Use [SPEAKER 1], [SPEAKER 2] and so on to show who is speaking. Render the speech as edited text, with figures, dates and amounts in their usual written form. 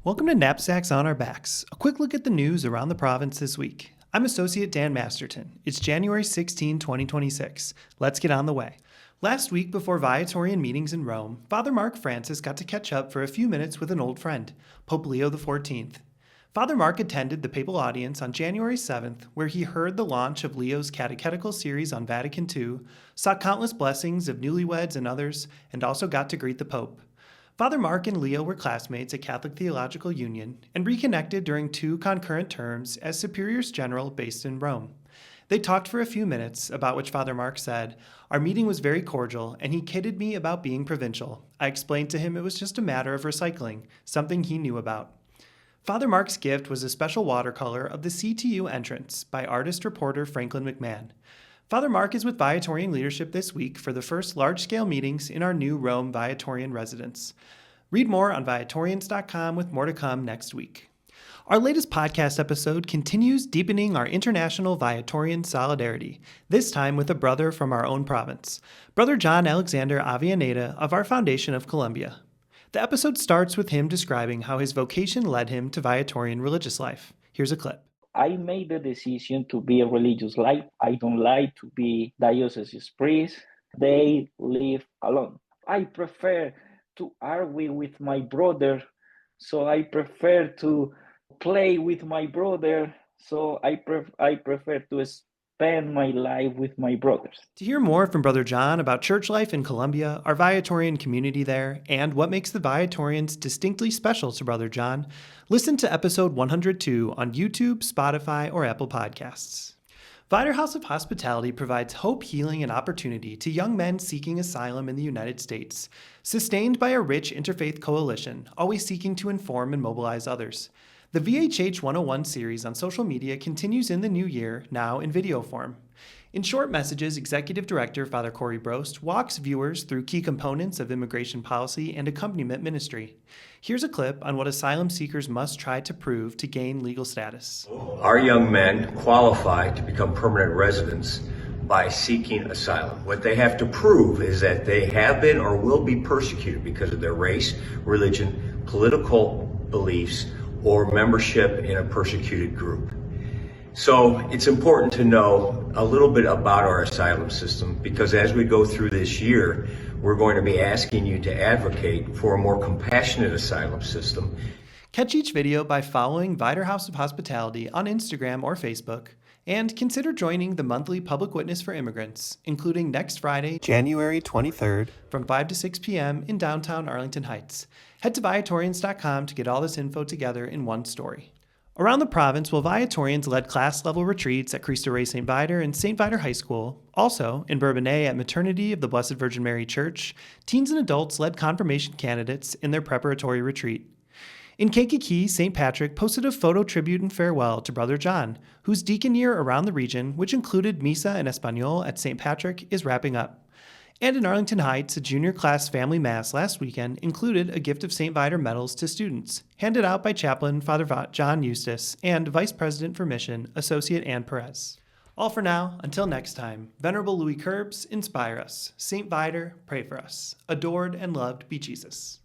[SPEAKER 1] Welcome to Knapsacks on Our Backs, a quick look at the news around the province this week. I'm Associate Dan Masterton. It's January 16, 2026. Let's get on the way. Last week, before Viatorian meetings in Rome, Father Mark Francis got to catch up for a few minutes with an old friend, Pope Leo XIV. Father Mark attended the papal audience on January 7th, where he heard the launch of Leo's catechetical series on Vatican II, saw countless blessings of newlyweds and others, and also got to greet the Pope. Father Mark and Leo were classmates at Catholic Theological Union and reconnected during 2 concurrent terms as superiors general based in Rome. They talked for a few minutes, about which Father Mark said, "Our meeting was very cordial, and he kidded me about being provincial. I explained to him it was just a matter of recycling, something he knew about." Father Mark's gift was a special watercolor of the CTU entrance by artist-reporter Franklin McMahon. Father Mark is with Viatorian leadership this week for the first large-scale meetings in our new Rome Viatorian residence. Read more on Viatorians.com with more to come next week. Our latest podcast episode continues deepening our international Viatorian solidarity, this time with a brother from our own province, Brother John Alexander Avellaneda of our Foundation of Colombia. The episode starts with him describing how his vocation led him to Viatorian religious life. Here's a clip.
[SPEAKER 2] I made the decision to be a religious life. I don't like to be diocese priest. They live alone. I prefer to argue with my brother, so I prefer to play with my brother, so I prefer to spend my life with my brothers.
[SPEAKER 1] To hear more from Brother John about church life in Colombia, our Viatorian community there, and what makes the Viatorians distinctly special to Brother John, listen to episode 102 on YouTube, Spotify, or Apple Podcasts. Viator House of Hospitality provides hope, healing, and opportunity to young men seeking asylum in the United States, sustained by a rich interfaith coalition, always seeking to inform and mobilize others. The VHH 101 series on social media continues in the new year, now in video form. In short messages, Executive Director Father Corey Brost walks viewers through key components of immigration policy and accompaniment ministry. Here's a clip on what asylum seekers must try to prove to gain legal status.
[SPEAKER 3] Our young men qualify to become permanent residents by seeking asylum. What they have to prove is that they have been or will be persecuted because of their race, religion, political beliefs, or membership in a persecuted group. So it's important to know a little bit about our asylum system, because as we go through this year, we're going to be asking you to advocate for a more compassionate asylum system.
[SPEAKER 1] Catch each video by following Viator House of Hospitality on Instagram or Facebook, and consider joining the monthly Public Witness for Immigrants, including next Friday, January 23rd, from 5 to 6 p.m. in downtown Arlington Heights. Head to Viatorians.com to get all this info together in one story. Around the province, while Viatorians led class-level retreats at Cristo Rey St. Viator and St. Viator High School, also in Bourbonnais at Maternity of the Blessed Virgin Mary Church, teens and adults led confirmation candidates in their preparatory retreat. In Kankakee, St. Patrick posted a photo tribute and farewell to Brother John, whose deacon year around the region, which included Misa in Espanol at St. Patrick, is wrapping up. And in Arlington Heights, a junior class family mass last weekend included a gift of St. Viator medals to students, handed out by Chaplain Father John Eustace and Vice President for Mission, Associate Ann Perez. All for now, until next time, Venerable Louis Curbs, inspire us. St. Viator, pray for us. Adored and loved be Jesus.